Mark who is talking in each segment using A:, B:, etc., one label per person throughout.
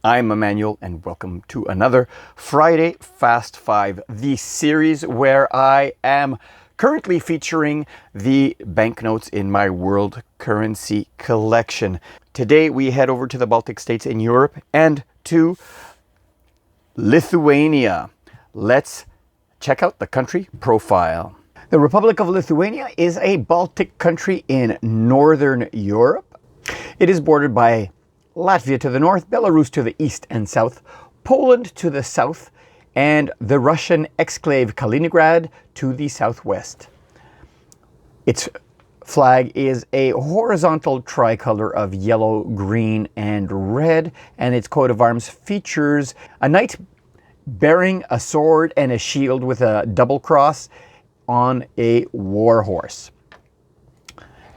A: I'm Emmanuel, and welcome to another Friday Fast 5, the series where I am currently featuring the banknotes in my world currency collection. Today we head over to the Baltic states in Europe and to Lithuania. Let's check out the country profile. The Republic of Lithuania is a Baltic country in Northern Europe. It is bordered by Latvia to the north, Belarus to the east and south, Poland to the south, and the Russian exclave Kaliningrad to the southwest. Its flag is a horizontal tricolor of yellow, green, and red, and its coat of arms features a knight bearing a sword and a shield with a double cross on a war horse.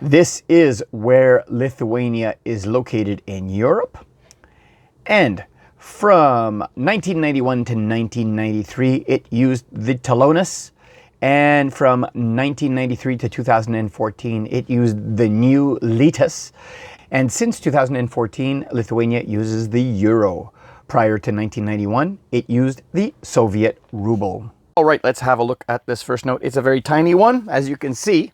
A: This is where Lithuania is located in Europe. And from 1991 to 1993, it used the talonus. And from 1993 to 2014, it used the new litas. And since 2014, Lithuania uses the euro. Prior to 1991, it used the Soviet ruble. All right, let's have a look at this first note. It's a very tiny one, as you can see.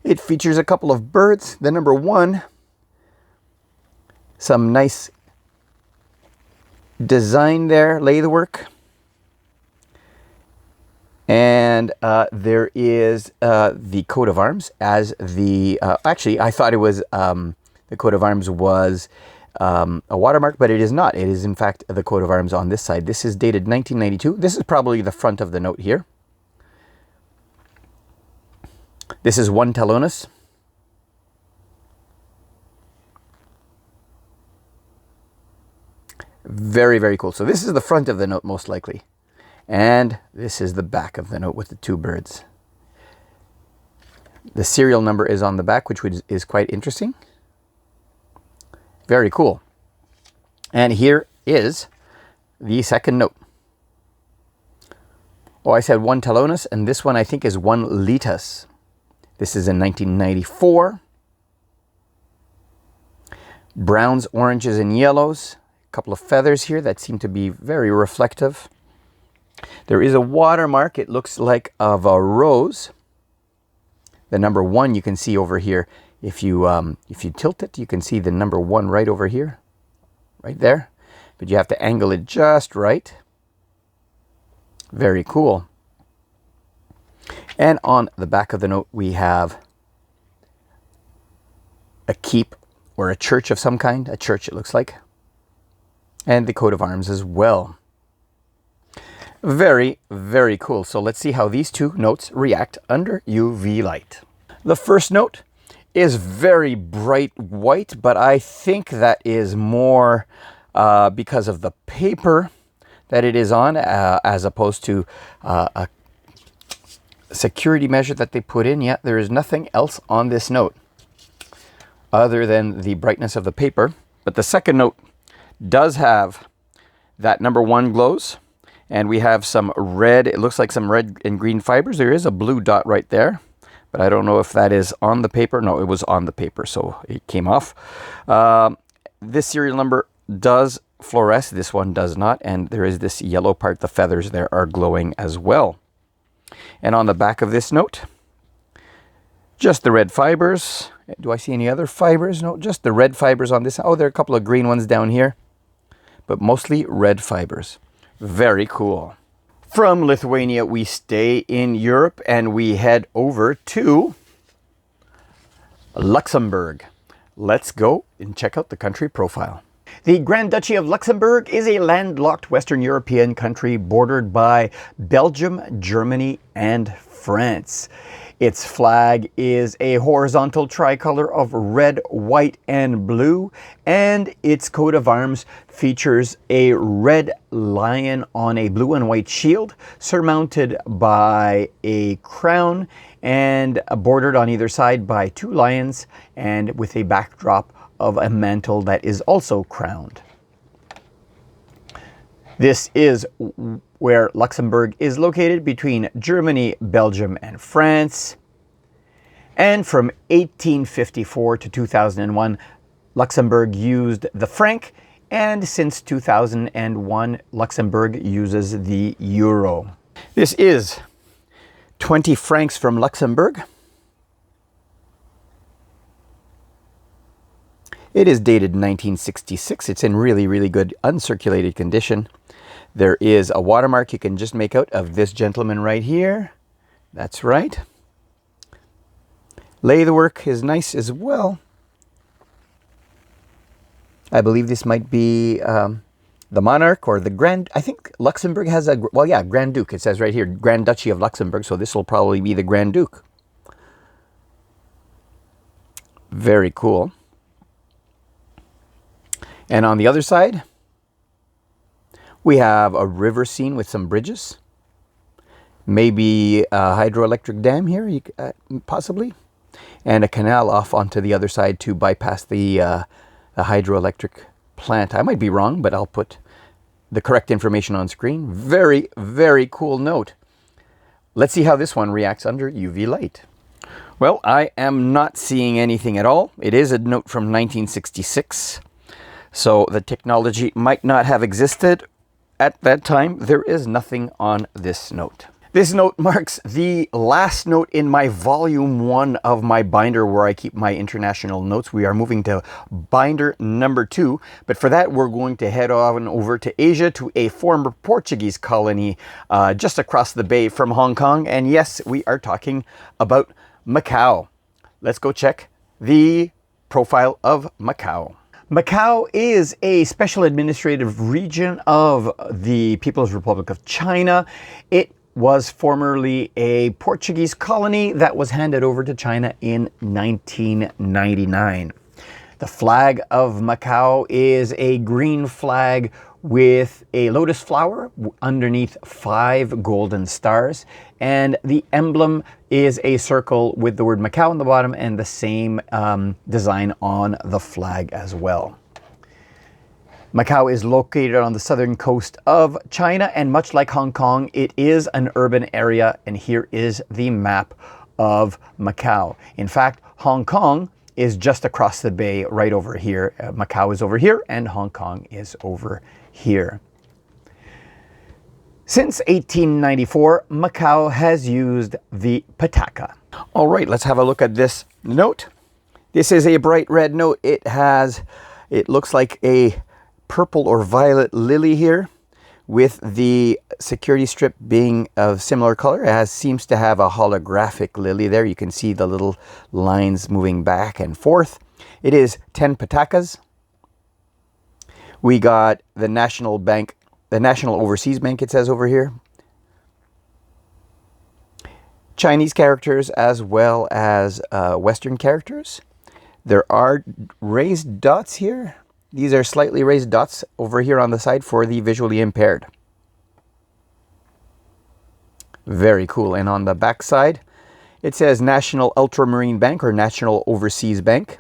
A: It features a couple of birds. The number 1, some nice design there, lathe work. And there is the coat of arms as the, actually I thought it was, the coat of arms was a watermark, but it is not. It is in fact the coat of arms on this side. This is dated 1992. This is probably the front of the note here. This is 1 talonus. Very, very cool. So this is the front of the note most likely. And this is the back of the note with the 2 birds. The serial number is on the back, which is quite interesting. Very cool. And here is the second note. Oh, I said 1 talonus, and this one I think is 1 litas. This is in 1994. Browns, oranges, and yellows. A couple of feathers here that seem to be very reflective. There is a watermark. It looks like of a rose. The number 1 you can see over here. If you tilt it, you can see the number 1 right over here, right there. But you have to angle it just right. Very cool. And on the back of the note, we have a keep or a church of some kind. A church, it looks like. And the coat of arms as well. Very, very cool. So let's see how these 2 notes react under UV light. The first note is very bright white, but I think that is more because of the paper that it is on, as opposed to a security measure that they put in. Yeah, there is nothing else on this note other than the brightness of the paper. But the second note does have that number 1 glows, and we have some red, it looks like some red and green fibers. There is a blue dot right there, but I don't know if that is on the paper. No, it was on the paper, so it came off. This serial number does fluoresce. This one does not, and there is this yellow part. The feathers there are glowing as well. And on the back of this note, just the red fibers. Do I see any other fibers? No, just the red fibers on this. Oh, there are a couple of green ones down here, but mostly red fibers. Very cool. From Lithuania, we stay in Europe and we head over to Luxembourg. Let's go and check out the country profile. The Grand Duchy of Luxembourg is a landlocked Western European country bordered by Belgium, Germany, and France. Its flag is a horizontal tricolor of red, white, and blue, and its coat of arms features a red lion on a blue and white shield, surmounted by a crown and bordered on either side by 2 lions, and with a backdrop of a mantle that is also crowned. This is where Luxembourg is located, between Germany, Belgium, and France. And from 1854 to 2001, Luxembourg used the franc. And since 2001, Luxembourg uses the euro. This is 20 francs from Luxembourg. It is dated 1966. It's in really, really good uncirculated condition. There is a watermark you can just make out of this gentleman right here. That's right. Lathe-work is nice as well. I believe this might be the monarch or the Grand... I think Luxembourg has a... Well, yeah, Grand Duke. It says right here, Grand Duchy of Luxembourg. So this will probably be the Grand Duke. Very cool. And on the other side, we have a river scene with some bridges. Maybe a hydroelectric dam here, possibly. And a canal off onto the other side to bypass the hydroelectric plant. I might be wrong, but I'll put the correct information on screen. Very, very cool note. Let's see how this one reacts under UV light. Well, I am not seeing anything at all. It is a note from 1966. So the technology might not have existed at that time. There is nothing on this note. This note marks the last note in my volume 1 of my binder where I keep my international notes. We are moving to binder number 2, but for that we're going to head on over to Asia to a former Portuguese colony just across the bay from Hong Kong. And yes, we are talking about Macau. Let's go check the profile of Macau. Macau is a special administrative region of the People's Republic of China. It was formerly a Portuguese colony that was handed over to China in 1999. The flag of Macau is a green flag with a lotus flower underneath 5 golden stars. And the emblem is a circle with the word Macau on the bottom and the same design on the flag as well. Macau is located on the southern coast of China, and much like Hong Kong, it is an urban area, and here is the map of Macau. In fact, Hong Kong is just across the bay right over here. Macau is over here, and Hong Kong is over here. Since 1894, Macau has used the pataka. All right, let's have a look at this note. This is a bright red note. It looks like a purple or violet lily here with the security strip being of similar color. It seems to have a holographic lily there. You can see the little lines moving back and forth. It is 10 patakas. We got the National Bank, the National Overseas Bank, it says over here. Chinese characters as well as Western characters. There are raised dots here. These are slightly raised dots over here on the side for the visually impaired. Very cool. And on the back side, it says National Ultramarine Bank or National Overseas Bank.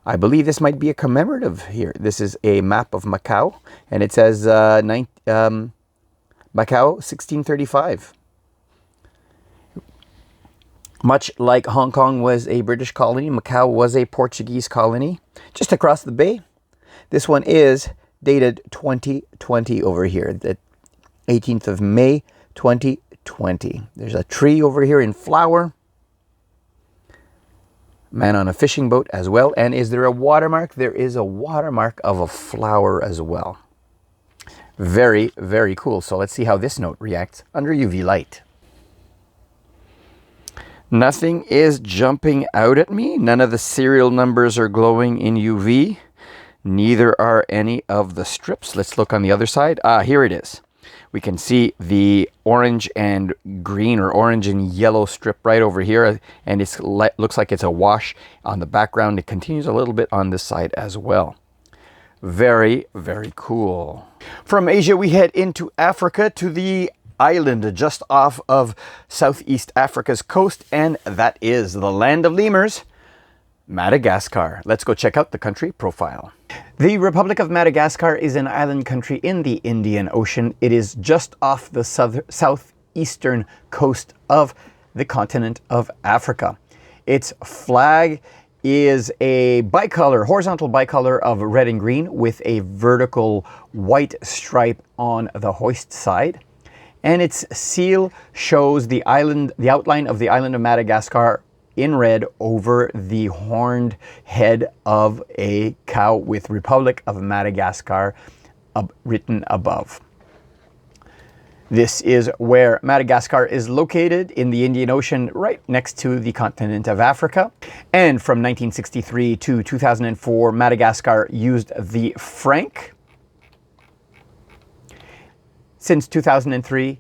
A: I believe this might be a commemorative here. This is a map of Macau, and it says Macau 1635. Much like Hong Kong was a British colony, Macau was a Portuguese colony just across the bay. This one is dated 2020 over here, the 18th of May, 2020. There's a tree over here in flower. Man on a fishing boat as well. And is there a watermark? There is a watermark of a flower as well. Very, very cool. So let's see how this note reacts under UV light. Nothing is jumping out at me. None of the serial numbers are glowing in UV. Neither are any of the strips. Let's look on the other side. Here it is. We can see the orange and green or orange and yellow strip right over here. And it looks like it's a wash on the background. It continues a little bit on this side as well. Very, very cool. From Asia, we head into Africa to the island just off of Southeast Africa's coast. And that is the land of lemurs, Madagascar. Let's go check out the country profile. The Republic of Madagascar is an island country in the Indian Ocean. It is just off the southeastern coast of the continent of Africa. Its flag is a bicolor, horizontal bicolor of red and green with a vertical white stripe on the hoist side. And its seal shows the outline of the island of Madagascar in red over the horned head of a cow with Republic of Madagascar written above. This is where Madagascar is located in the Indian Ocean, right next to the continent of Africa. And from 1963 to 2004, Madagascar used the franc. Since 2003,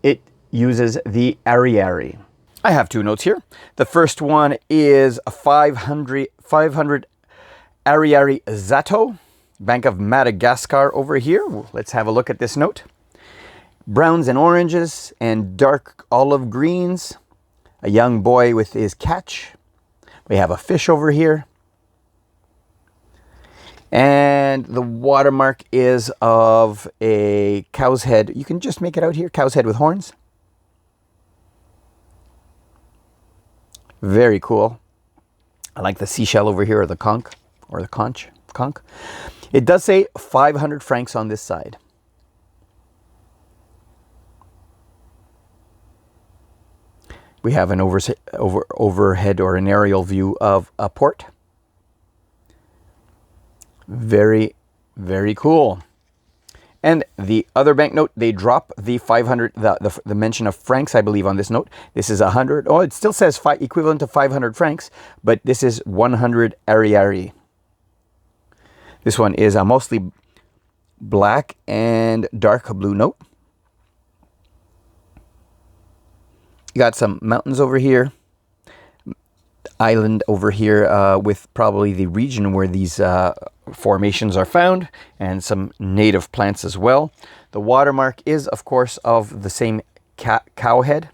A: it uses the ariary. I have two notes here. The first one is 500 ariary Zato, Bank of Madagascar over here. Let's have a look at this note. Browns and oranges and dark olive greens. A young boy with his catch. We have a fish over here. And the watermark is of a cow's head. You can just make it out here. Cow's head with horns. Very cool. I like the seashell over here, or the conch, or the conch. It does say 500 francs on this side. We have an overhead or an aerial view of a port. Very, very cool. And the other banknote, they drop the 500, the mention of francs, I believe, on this note. This is 100. Oh, it still says equivalent to 500 francs, but this is 100 ariary. This one is a mostly black and dark blue note. You got some mountains over here, island over here with probably the region where these formations are found, and some native plants as well. The watermark is, of course, of the same cow head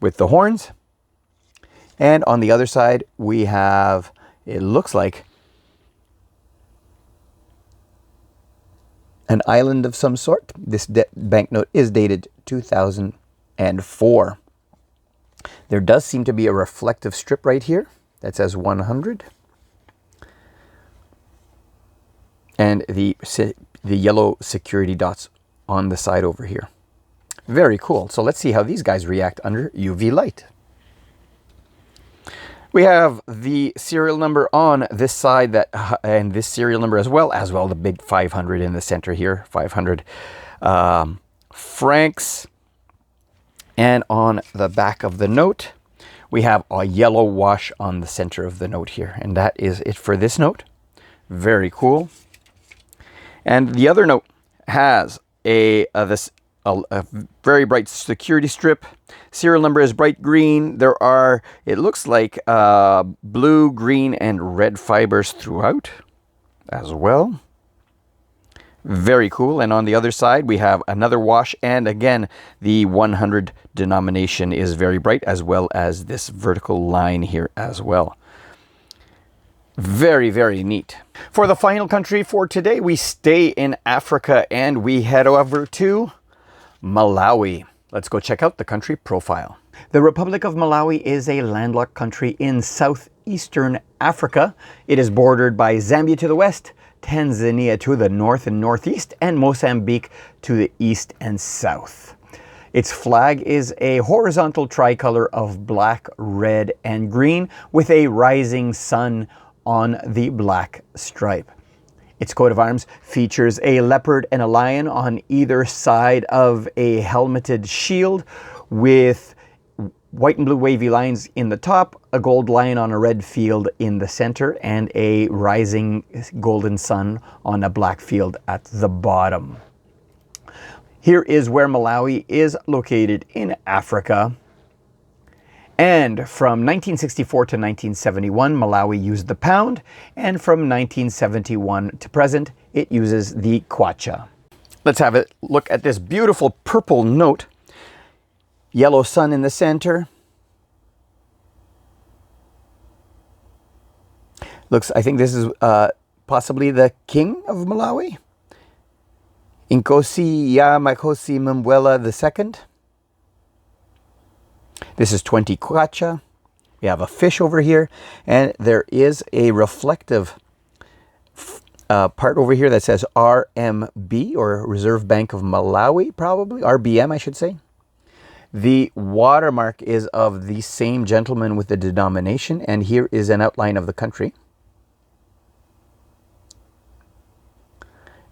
A: with the horns. And on the other side, we have, it looks like, an island of some sort. This banknote is dated 2004. There does seem to be a reflective strip right here that says 100. And the yellow security dots on the side over here. Very cool. So let's see how these guys react under UV light. We have the serial number on this side, and this serial number as well, the big 500 in the center here, 500 francs. And on the back of the note, we have a yellow wash on the center of the note here. And that is it for this note. Very cool. And the other note has a very bright security strip. Serial number is bright green. There are, it looks like, blue, green, and red fibers throughout as well. Very cool. And on the other side, we have another wash. And again, the 100 denomination is very bright, as well as this vertical line here as well. Very, very neat. For the final country for today, we stay in Africa and we head over to Malawi. Let's go check out the country profile. The Republic of Malawi is a landlocked country in southeastern Africa. It is bordered by Zambia to the west, Tanzania to the north and northeast, and Mozambique to the east and south. Its flag is a horizontal tricolor of black, red, and green with a rising sun on the black stripe. Its coat of arms features a leopard and a lion on either side of a helmeted shield with white and blue wavy lines in the top, a gold lion on a red field in the center, and a rising golden sun on a black field at the bottom. Here is where Malawi is located in Africa. And from 1964 to 1971, Malawi used the pound, and from 1971 to present, it uses the kwacha. Let's have a look at this beautiful purple note. Yellow sun in the center. Looks, I think this is possibly the king of Malawi. Inkosi ya Makosi Mbwela II. This is 20 kwacha. We have a fish over here, and there is a reflective part over here that says RMB, or Reserve Bank of Malawi, probably. RBM, I should say. The watermark is of the same gentleman with the denomination, and here is an outline of the country.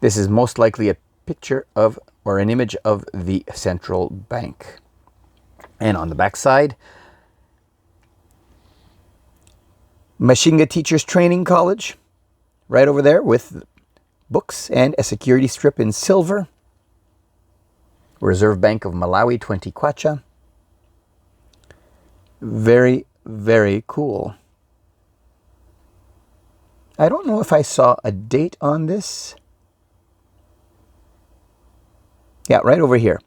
A: This is most likely a picture of, or an image of, the central bank. And on the back side, Mashinga Teachers Training College, right over there with books and a security strip in silver. Reserve Bank of Malawi, 20 kwacha. Very, very cool. I don't know if I saw a date on this. Yeah, right over here.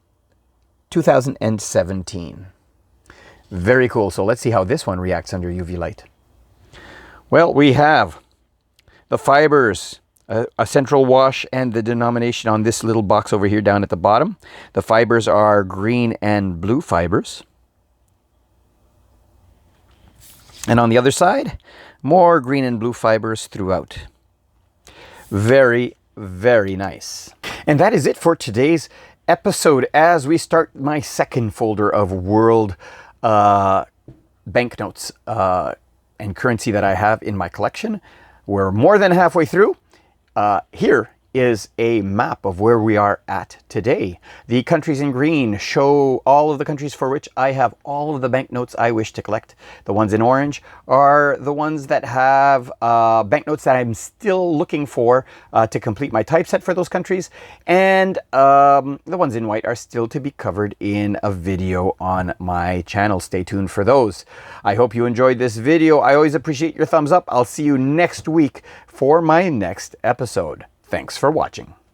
A: 2017. Very cool. So let's see how this one reacts under UV light. Well, we have the fibers, a central wash, and the denomination on this little box over here down at the bottom. The fibers are green and blue fibers. And on the other side, more green and blue fibers throughout. Very, very nice. And that is it for today's episode as we start my second folder of world banknotes and currency that I have in my collection. We're more than halfway through. Here is a map of where we are at today. The countries in green show all of the countries for which I have all of the banknotes I wish to collect. The ones in orange are the ones that have banknotes that I'm still looking for to complete my typeset for those countries. And the ones in white are still to be covered in a video on my channel. Stay tuned for those. I hope you enjoyed this video. I always appreciate your thumbs up. I'll see you next week for my next episode. Thanks for watching.